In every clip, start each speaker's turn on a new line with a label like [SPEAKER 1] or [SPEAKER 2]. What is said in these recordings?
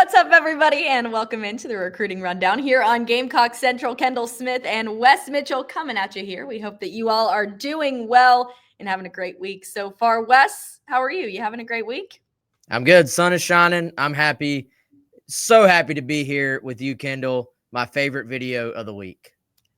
[SPEAKER 1] What's up, everybody, and welcome into the recruiting rundown here on Gamecock Central. Kendall Smith and Wes Mitchell coming at you here. We hope that you all are doing well and having a great week so far. Wes, how are you? You having a great week?
[SPEAKER 2] I'm good. Sun is shining. I'm happy. So happy to be here with you, Kendall. My favorite video of the week.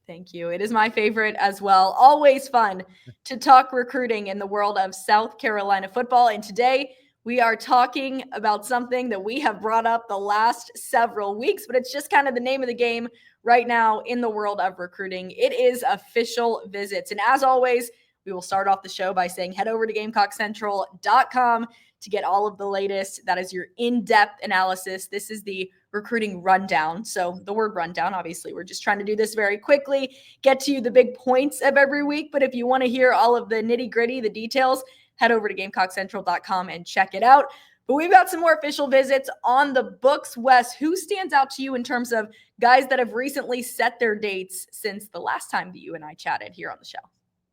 [SPEAKER 1] Thank you. It is my favorite as well. Always fun to talk recruiting in the world of South Carolina football. And today we are talking about something that we have brought up the last several weeks, but it's just kind of the name of the game right now in the world of recruiting. It is official visits. And as always, we will start off the show by saying head over to GamecockCentral.com to get all of the latest. That is your in-depth analysis. This is the recruiting rundown. So the word rundown, obviously, we're just trying to do this very quickly, get to you the big points of every week. But if you want to hear all of the nitty gritty, the details, head over to GamecockCentral.com and check it out. But we've got some more official visits on the books. Wes, who stands out to you in terms of guys that have recently set their dates since the last time that you and I chatted here on the show?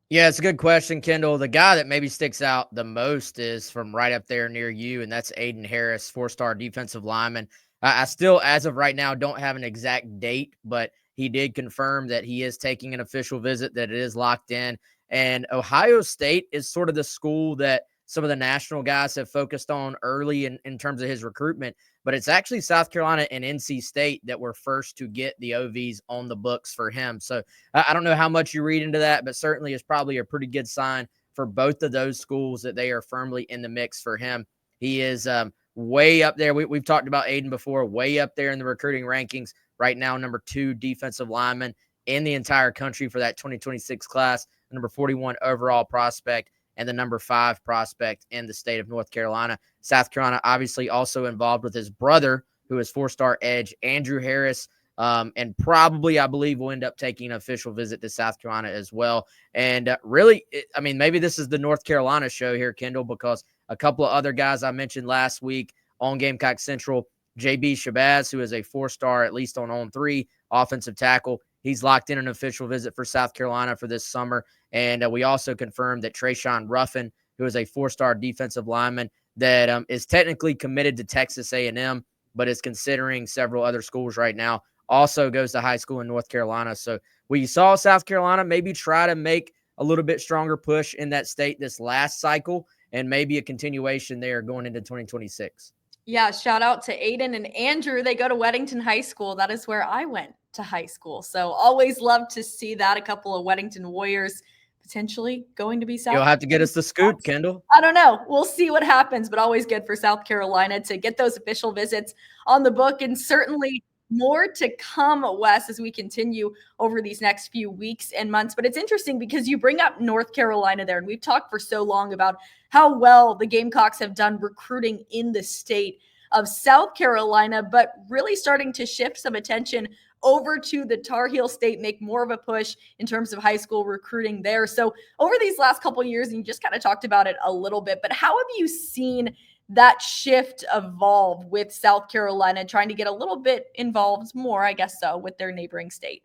[SPEAKER 2] Yeah, it's a good question, Kendall. The guy that maybe sticks out the most is from right up there near you, and that's Aiden Harris, 4-star defensive lineman. I still, as of right now, don't have an exact date, but he did confirm that he is taking an official visit, that it is locked in. And Ohio State is sort of the school that some of the national guys have focused on early in terms of his recruitment. But it's actually South Carolina and NC State that were first to get the OVs on the books for him. So I don't know how much you read into that, but certainly it's probably a pretty good sign for both of those schools that they are firmly in the mix for him. He is way up there. We've talked about Aiden before, way up there in the recruiting rankings. Right now, number 2 defensive lineman in the entire country for that 2026 class, number 41 overall prospect, and the number 5 prospect in the state of North Carolina. South Carolina obviously also involved with his brother, who is 4-star edge, Andrew Harris, and probably, I believe, will end up taking an official visit to South Carolina as well. And really, maybe this is the North Carolina show here, Kendall, because a couple of other guys I mentioned last week on Gamecock Central, JB Shabazz, who is a 4-star, at least on 3, offensive tackle. He's locked in an official visit for South Carolina for this summer. And we also confirmed that Trayshawn Ruffin, who is a 4-star defensive lineman that is technically committed to Texas A&M, but is considering several other schools right now, also goes to high school in North Carolina. So we saw South Carolina maybe try to make a little bit stronger push in that state this last cycle, and maybe a continuation there going into 2026.
[SPEAKER 1] Yeah, shout out to Aiden and Andrew. They go to Weddington High School. That is where I went to high school. So always love to see that. A couple of Weddington Warriors potentially going to be South.
[SPEAKER 2] You'll have to get us the scoop, Kendall.
[SPEAKER 1] I don't know. We'll see what happens, but always good for South Carolina to get those official visits on the book, and certainly more to come, Wes, as we continue over these next few weeks and months. But it's interesting because you bring up North Carolina there, and we've talked for so long about how well the Gamecocks have done recruiting in the state of South Carolina, but really starting to shift some attention over to the Tar Heel State, make more of a push in terms of high school recruiting there. So over these last couple of years, and you just kind of talked about it a little bit, but how have you seen that shift evolve with South Carolina trying to get a little bit involved more, I guess so, with their neighboring state?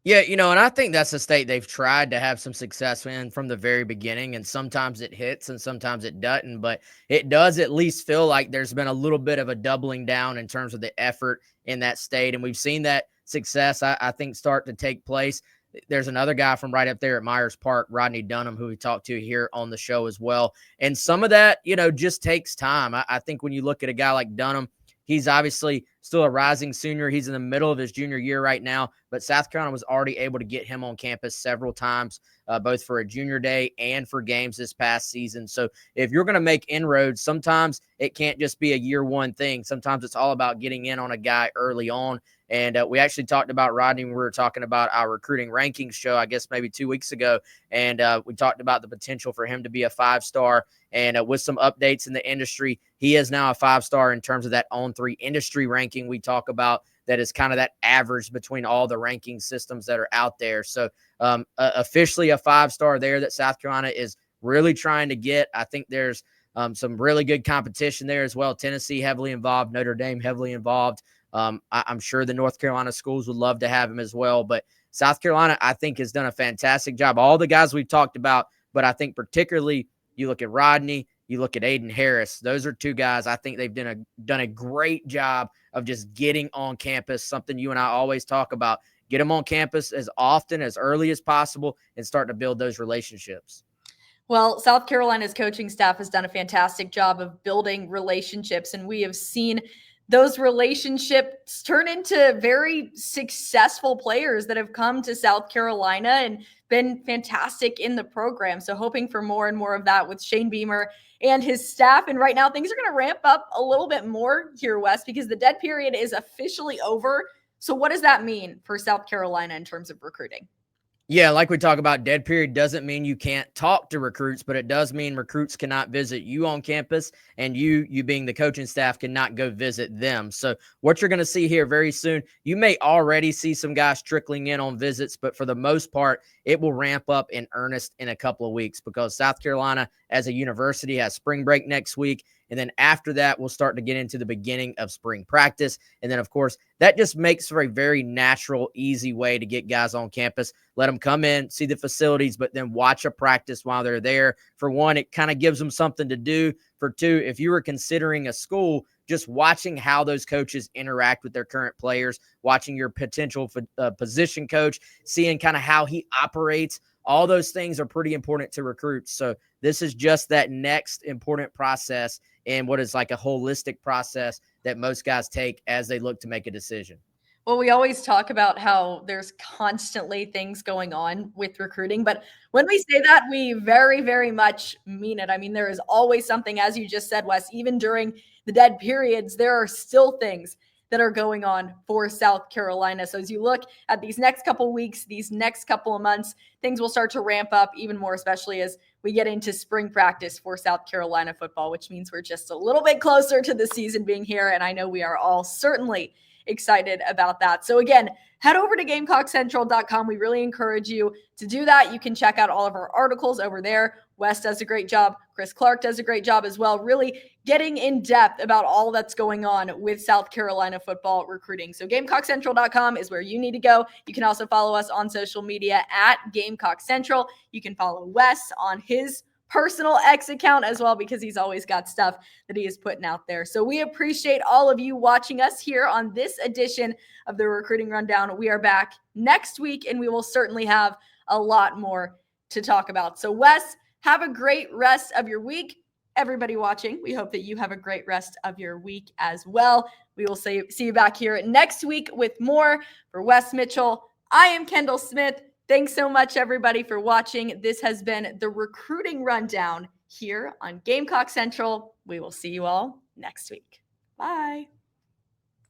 [SPEAKER 2] Yeah, and I think that's a state they've tried to have some success in from the very beginning, and sometimes it hits and sometimes it doesn't, but it does at least feel like there's been a little bit of a doubling down in terms of the effort in that state, and we've seen that success, I think, start to take place. There's another guy from right up there at Myers Park, Rodney Dunham, who we talked to here on the show as well, and some of that, just takes time. I think when you look at a guy like Dunham, he's obviously still a rising senior. He's in the middle of his junior year right now, but South Carolina was already able to get him on campus several times, both for a junior day and for games this past season. So if you're going to make inroads, sometimes it can't just be a year one thing. Sometimes it's all about getting in on a guy early on. And we actually talked about Rodney when we were talking about our recruiting rankings show, I guess maybe 2 weeks ago. And we talked about the potential for him to be a 5-star. And with some updates in the industry, he is now a 5-star in terms of that On3 industry ranking we talk about. That is kind of that average between all the ranking systems that are out there. So officially a 5-star there that South Carolina is really trying to get. I think there's some really good competition there as well. Tennessee heavily involved, Notre Dame heavily involved. I'm sure the North Carolina schools would love to have him as well. But South Carolina, I think, has done a fantastic job. All the guys we've talked about, but I think particularly you look at Rodney, You look at Aiden Harris. Those are two guys I think they've done a great job of just getting on campus, something you and I always talk about. Get them on campus as often, as early as possible, and start to build those relationships.
[SPEAKER 1] Well, South Carolina's coaching staff has done a fantastic job of building relationships, and we have seen those relationships turn into very successful players that have come to South Carolina and been fantastic in the program. So, hoping for more and more of that with Shane Beamer and his staff. And right now, things are going to ramp up a little bit more here, Wes, because the dead period is officially over. So, what does that mean for South Carolina in terms of recruiting?
[SPEAKER 2] Yeah, like we talk about, dead period doesn't mean you can't talk to recruits, but it does mean recruits cannot visit you on campus, and you being the coaching staff cannot go visit them. So what you're going to see here very soon, you may already see some guys trickling in on visits, but for the most part, it will ramp up in earnest in a couple of weeks because South Carolina as a university has spring break next week. And then after that, we'll start to get into the beginning of spring practice. And then, of course, that just makes for a very natural, easy way to get guys on campus. Let them come in, see the facilities, but then watch a practice while they're there. For one, it kind of gives them something to do. For two, if you were considering a school, just watching how those coaches interact with their current players, watching your potential position coach, seeing kind of how he operates, all those things are pretty important to recruits. So this is just that next important process in what is like a holistic process that most guys take as they look to make a decision.
[SPEAKER 1] Well, we always talk about how there's constantly things going on with recruiting, but when we say that, we very, very much mean it. I mean, there is always something, as you just said, Wes, even during the dead periods, there are still things that are going on for South Carolina. So as you look at these next couple of weeks, these next couple of months, things will start to ramp up even more, especially as we get into spring practice for South Carolina football, which means we're just a little bit closer to the season being here. And I know we are all certainly excited about that. So again, head over to GamecockCentral.com. We really encourage you to do that. You can check out all of our articles over there. Wes does a great job. Chris Clark does a great job as well, really getting in depth about all that's going on with South Carolina football recruiting. So GamecockCentral.com is where you need to go. You can also follow us on social media at Gamecock Central. You can follow Wes on his personal X account as well, because he's always got stuff that he is putting out there. So we appreciate all of you watching us here on this edition of the Recruiting Rundown. We are back next week, and we will certainly have a lot more to talk about. So Wes, have a great rest of your week. Everybody watching, we hope that you have a great rest of your week as well. We will see you back here next week with more. For Wes Mitchell, I am Kendall Smith. Thanks so much, everybody, for watching. This has been the Recruiting Rundown here on Gamecock Central. We will see you all next week. Bye.